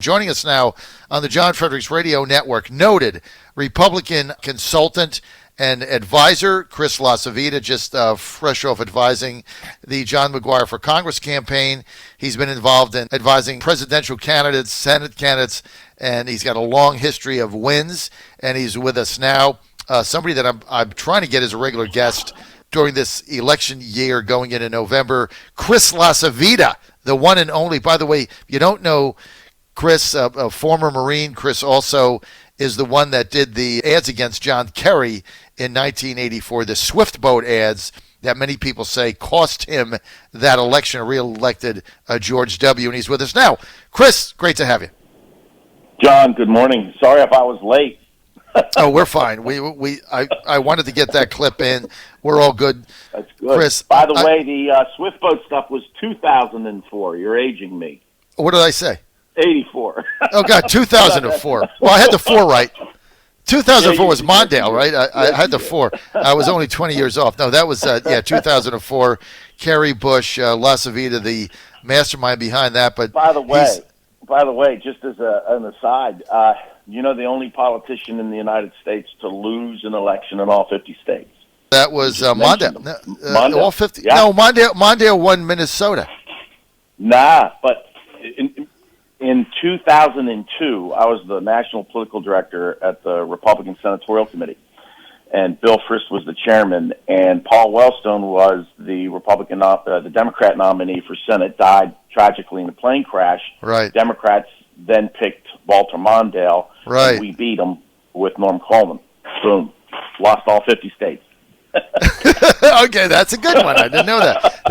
Joining us now on the John Fredericks Radio Network, noted Republican consultant and advisor Chris LaCivita, just fresh off advising the John McGuire for Congress campaign. He's been involved in advising presidential candidates, Senate candidates, and he's got a long history of wins, and he's with us now. Somebody that I'm trying to get as a regular guest during this election year going into November, Chris LaCivita, the one and only. By the way, if you don't know Chris, a former Marine, Chris also is the one that did the ads against John Kerry in 1984, the Swift boat ads that many people say cost him that election, re-elected George W., and he's with us now. Chris, great to have you. John, good morning. Sorry if I was late. Oh, we're fine. I wanted to get that clip in. We're all good. That's good. Chris, by the way, the Swift boat stuff was 2004. You're aging me. What did I say? 84. Oh, God, 2004. Well, I had the 4 right. 2004 was Mondale, right? I had the 4. I was only 20 years off. No, that was, 2004. Kerry, Bush, LaCivita, the mastermind behind that. But By the way, just as an aside, the only politician in the United States to lose an election in all 50 states. That was Mondale. Mondale. All 50. Yeah. No, Mondale won Minnesota. Nah, but in 2002, I was the national political director at the Republican Senatorial Committee, and Bill Frist was the chairman, and Paul Wellstone was the the Democrat nominee for Senate, died tragically in a plane crash. Right. Democrats then picked Walter Mondale. Right. And we beat him with Norm Coleman. Boom. Lost all 50 states. Okay, that's a good one. I didn't know that.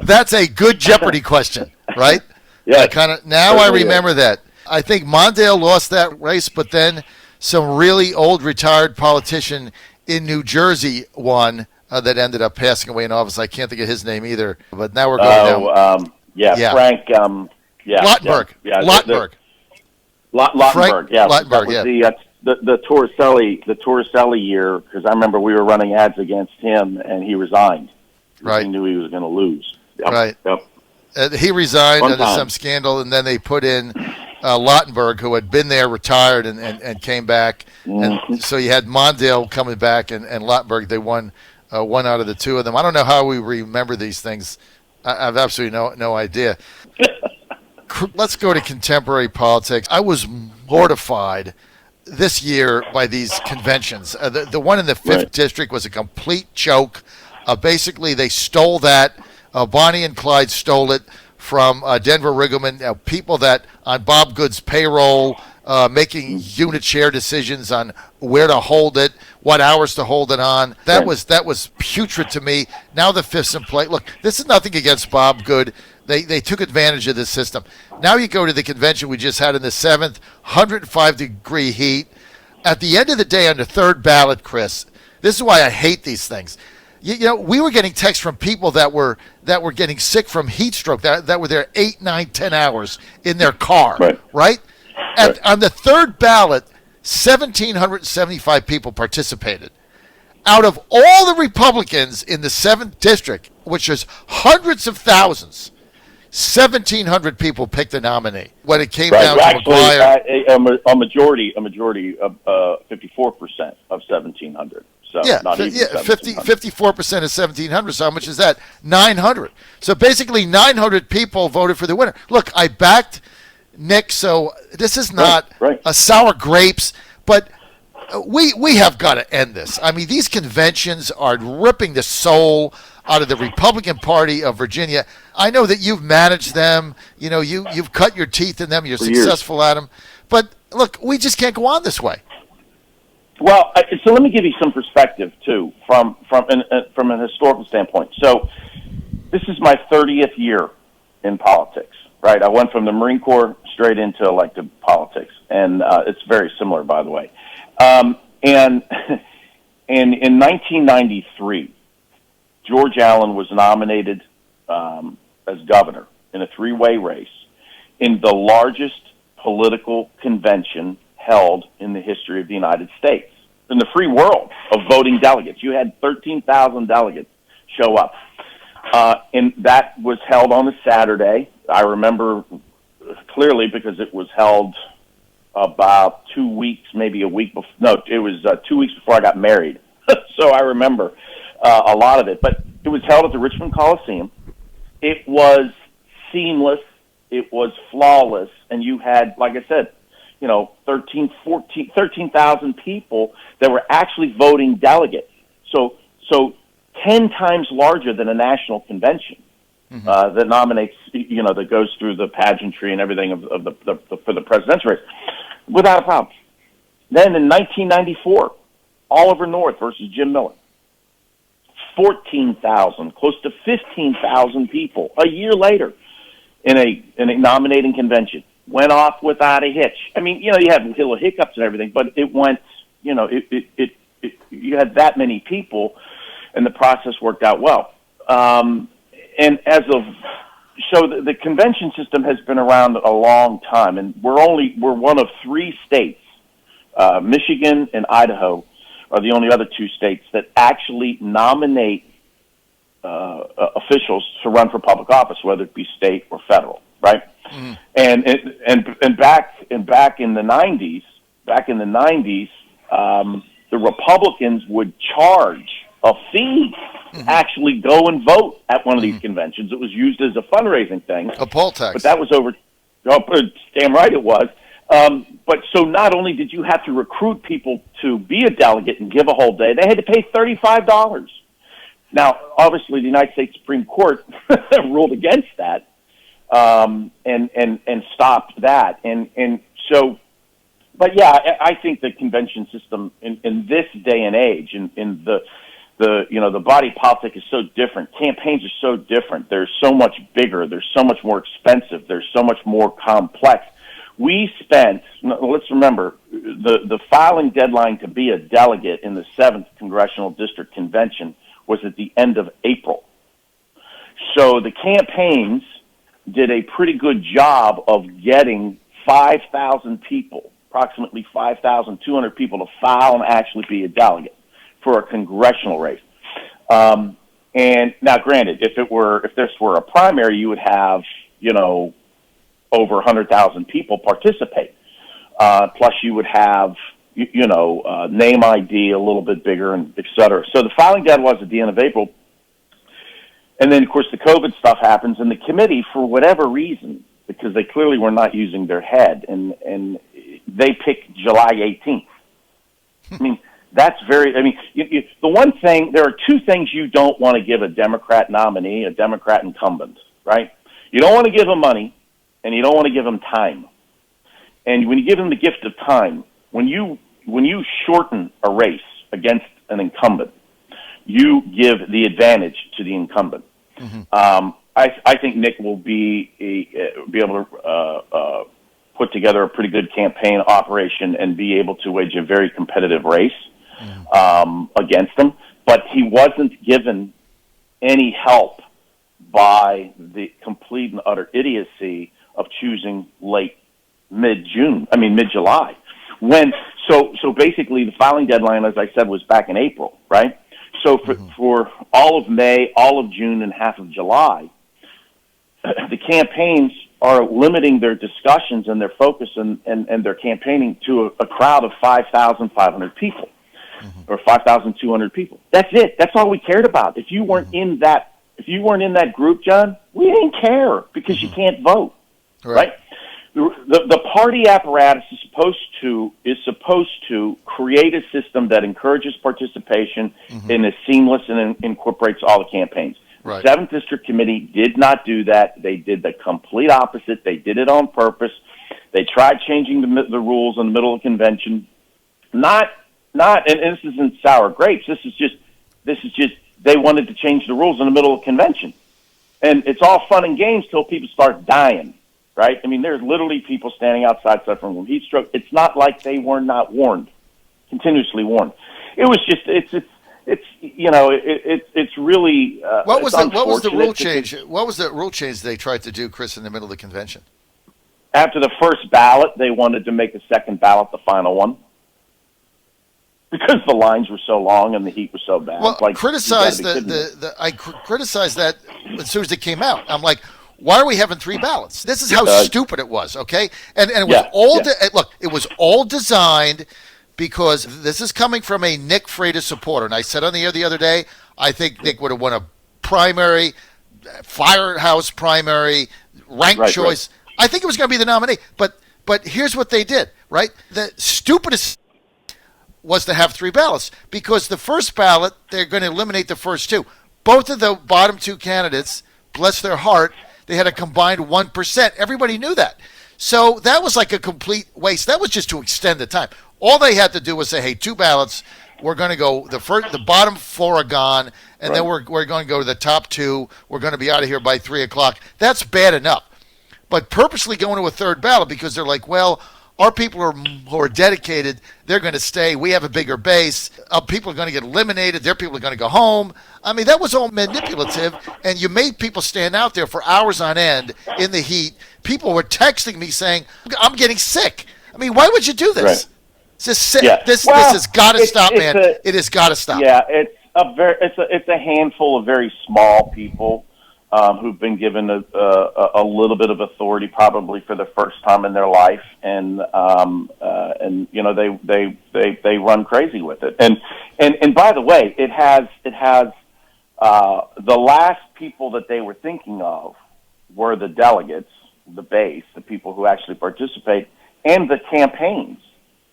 That's a good Jeopardy question, right? Yeah. I remember that. I think Mondale lost that race, but then some really old retired politician in New Jersey won that ended up passing away in office. I can't think of his name either. But now we're going down. Frank. Lottenberg. Lottenberg. Lottenberg. Yeah. Lottenberg. That was the Torricelli year, because I remember we were running ads against him, and he resigned. Right. He knew he was going to lose. Yep. Right. Yep. He resigned under some scandal, and then they put in Lottenberg, who had been there, retired, and came back. Mm-hmm. And so you had Mondale coming back and Lottenberg. They won one out of the two of them. I don't know how we remember these things. I have absolutely no idea. Let's go to contemporary politics. I was mortified this year by these conventions. The one in the 5th District was a complete joke. Basically, they stole that. Bonnie and Clyde stole it from Denver Riggleman, people that on Bob Good's payroll, making unit share decisions on where to hold it, what hours to hold it on. That was putrid to me. Now the 5th's in play. Look, this is nothing against Bob Good. They took advantage of this system. Now you go to the convention we just had in the 7th, 105-degree heat. At the end of the day, on the 3rd ballot, Chris, this is why I hate these things. We were getting texts from people that were getting sick from heat stroke, that were there 8, 9, 10 hours in their car, right? On the 3rd ballot, 1,775 people participated. Out of all the Republicans in the 7th District, which is hundreds of thousands, 1,700 people picked a nominee. When it came down to McGuire, a majority of 54% of 1,700. So not even 54% of 1,700. So how much is that? 900. So basically 900 people voted for the winner. Look, I backed Nick, so this is not a sour grapes, but we have got to end this. I mean, these conventions are ripping the soul out of the Republican Party of Virginia. I know that you've managed them. You've cut your teeth in them. You're successful at them. But look, we just can't go on this way. Well, so let me give you some perspective too, from an historical standpoint. So, this is my 30th year in politics. Right, I went from the Marine Corps straight into elected politics, and it's very similar, by the way. And in 1993, George Allen was nominated as governor in a 3-way race in the largest political convention held in the history of the United States, in the free world of voting delegates. You had 13,000 delegates show up. And that was held on a Saturday. I remember clearly because it was held about 2 weeks, maybe a week before. No, it was 2 weeks before I got married. So I remember a lot of it. But it was held at the Richmond Coliseum. It was seamless. It was flawless. And you had, like I said, 13,000 people that were actually voting delegates. So 10 times larger than a national convention. That nominates, that goes through the pageantry and everything of for the presidential race, without a problem. Then in 1994, Oliver North versus Jim Miller, 14,000, close to 15,000 people a year later in a nominating convention went off without a hitch. I mean, you had little hiccups and everything, but it went, you had that many people, and the process worked out well. And so the convention system has been around a long time, and we're one of 3 states, Michigan and Idaho are the only other 2 states that actually nominate officials to run for public office, whether it be state or federal, right? Mm-hmm. And back in the 90s, the Republicans would charge a fee to actually go and vote at one of these conventions. It was used as a fundraising thing. A poll tax. But that was over. Damn right it was. But so not only did you have to recruit people to be a delegate and give a whole day, they had to pay $35. Now, obviously, the United States Supreme Court ruled against that and stopped that. And so, but yeah, I think the convention system in this day and age, in the body politic is so different. Campaigns are so different. They're so much bigger. They're so much more expensive. They're so much more complex. Let's remember, the filing deadline to be a delegate in the 7th Congressional District Convention was at the end of April. So the campaigns did a pretty good job of getting 5,000 people, approximately 5,200 people, to file and actually be a delegate for a congressional race. And now, granted, if this were a primary, you would have, over 100,000 people participate. Plus, you would have, name ID a little bit bigger, and et cetera. So the filing deadline was at the end of April. And then, of course, the COVID stuff happens, and the committee, for whatever reason, because they clearly were not using their head, and they picked July 18th. I mean, the one thing, there are 2 things you don't want to give a Democrat nominee, a Democrat incumbent, right? You don't want to give them money, and you don't want to give them time. And when you give them the gift of time, when you shorten a race against an incumbent, you give the advantage to the incumbent. Mm-hmm. I think Nick will be able to put together a pretty good campaign operation and be able to wage a very competitive race against them. But he wasn't given any help by the complete and utter idiocy of choosing mid-July. So basically the filing deadline, as I said, was back in April, right? So for all of May, all of June, and half of July, the campaigns are limiting their discussions and their focus and their campaigning to a crowd of 5,500 people or 5,200 people. That's it. That's all we cared about. If you weren't in that group, John, we didn't care because you can't vote, right? The party apparatus is supposed to create a system that encourages participation and is seamless and incorporates all the campaigns. Right. The 7th District Committee did not do that. They did the complete opposite. They did it on purpose. They tried changing the rules in the middle of the convention. And this isn't sour grapes. This is just they wanted to change the rules in the middle of the convention. And it's all fun and games till people start dying. Right? I mean, there's literally people standing outside suffering from heat stroke. It's not like they were not warned, continuously warned. It was just, it's really. What was the rule change? What was the rule change they tried to do, Chris, in the middle of the convention? After the first ballot, they wanted to make the second ballot the final one because the lines were so long and the heat was so bad. Well, I criticized that as soon as it came out. I'm like, Why are we having 3 ballots? This is how stupid it was, okay? And it was look, it was all designed because this is coming from a Nick Freitas supporter. And I said on the air the other day, I think Nick would have won a primary, firehouse primary, ranked choice. Right. I think it was going to be the nominee. But here's what they did, right? The stupidest was to have 3 ballots because the first ballot, they're going to eliminate the first 2. Both of the bottom 2 candidates, bless their heart, they had a combined 1%. Everybody knew that. So that was like a complete waste. That was just to extend the time. All they had to do was say, hey, 2 ballots. We're going to go, the bottom 4 are gone, and then we're going to go to the top 2. We're going to be out of here by 3 o'clock. That's bad enough. But purposely going to a 3rd ballot because they're like, well, our people who are dedicated, they're going to stay. We have a bigger base. People are going to get eliminated. Their people are going to go home. I mean, that was all manipulative, and you made people stand out there for hours on end in the heat. People were texting me saying, I'm getting sick. I mean, why would you do this? Right. This has got to stop, man. It has got to stop. Yeah, it's a handful of very small people who've been given a little bit of authority, probably for the first time in their life, and you know they run crazy with it. And by the way, it has the last people that they were thinking of were the delegates, the base, the people who actually participate, and the campaigns.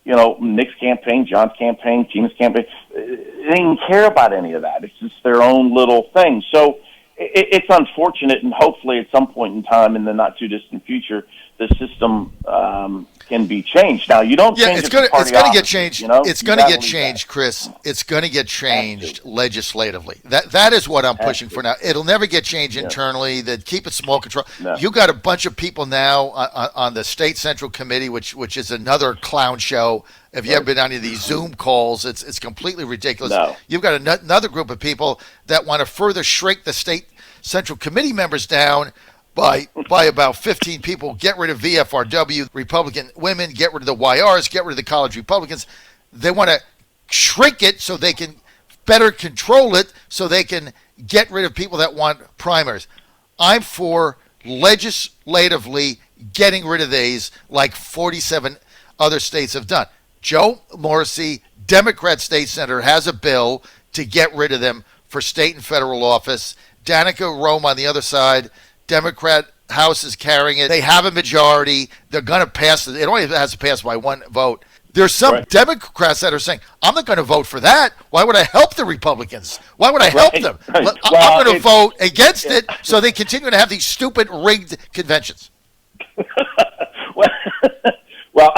You know, Nick's campaign, John's campaign, Tina's campaign. They didn't care about any of that. It's just their own little thing. So it's unfortunate, and hopefully at some point in time in the not-too-distant future, the system can be changed. Now, you don't change it's going to get changed. You know? It's going to get changed, Chris. It's going to get changed legislatively. That is what I'm pushing for now. It'll never get changed internally. That keep it small control. No. You got a bunch of people now on the State Central Committee, which is another clown show. If you ever been on any of these Zoom calls, it's completely ridiculous. No. You've got another group of people that want to further shrink the State Central Committee members down by about 15 people. Get rid of VFRW, Republican women, get rid of the YRs, get rid of the college Republicans. They want to shrink it so they can better control it, so they can get rid of people that want primaries. I'm for legislatively getting rid of these like 47 other states have done. Joe Morrissey, Democrat state senator, has a bill to get rid of them for state and federal office. Danica Rome on the other side, Democrat House is carrying it. They have a majority. They're going to pass it. It only has to pass by 1 vote. There's some Democrats that are saying, I'm not going to vote for that. Why would I help the Republicans? Why would I help them? Right. Well, I'm going to vote against it so they continue to have these stupid rigged conventions. Well,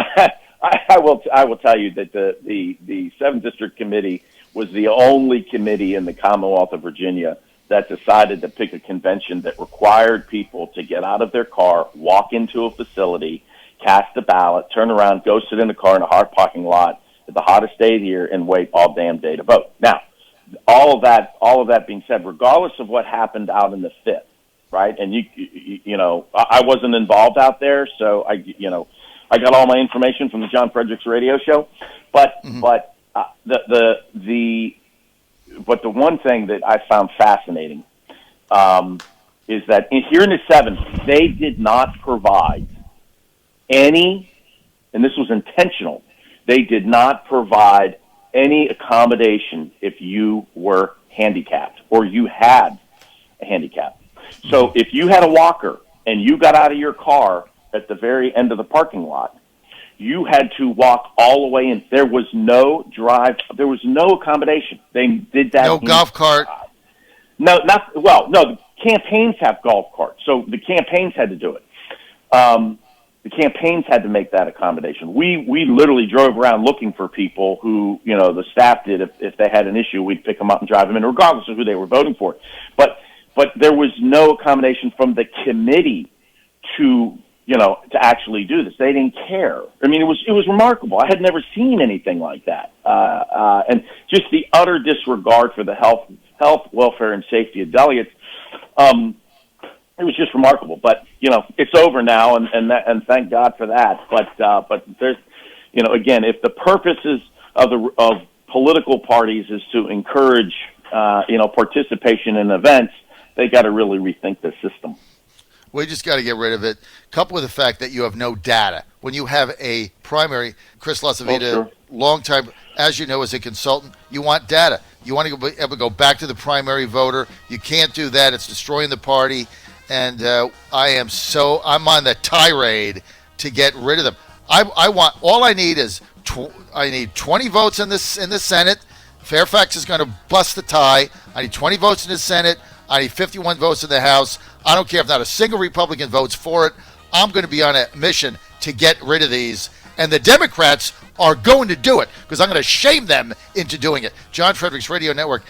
I will tell you that the 7th District Committee was the only committee in the Commonwealth of Virginia that decided to pick a convention that required people to get out of their car, walk into a facility, cast a ballot, turn around, go sit in a car in a hot parking lot at the hottest day of the year, and wait all damn day to vote. Now, all of that being said, regardless of what happened out in the 5th, right? And you know, I wasn't involved out there, so I got all my information from the John Fredericks radio show, but the one thing that I found fascinating is that here in the 7th, they did not provide any, and this was intentional, they did not provide any accommodation if you were handicapped or you had a handicap. So if you had a walker and you got out of your car at the very end of the parking lot, you had to walk all the way in. There was no drive. There was no accommodation. They did that. No golf cart. No, the campaigns have golf carts, so the campaigns had to do it. The campaigns had to make that accommodation. We literally drove around looking for people who, you know, the staff did. If they had an issue, we'd pick them up and drive them in, regardless of who they were voting for. But there was no accommodation from the committee to actually do this. They didn't care. I mean, it was remarkable. I had never seen anything like that. And just the utter disregard for the health, welfare, and safety of delegates. It was just remarkable. But, you know, it's over now, and thank God for that. But there's, you know, again, if the purposes of political parties is to encourage, participation in events, they got to really rethink the system. We just got to get rid of it. Coupled with the fact that you have no data. When you have a primary, Chris LaCivita, long time, as you know, as a consultant, you want data. You want to be able to go back to the primary voter. You can't do that. It's destroying the party. And I'm on the tirade to get rid of them. All I need is 20 votes in the Senate. Fairfax is going to bust the tie. I need 20 votes in the Senate. I need 51 votes in the House. I don't care if not a single Republican votes for it. I'm going to be on a mission to get rid of these. And the Democrats are going to do it because I'm going to shame them into doing it. John Fredericks Radio Network.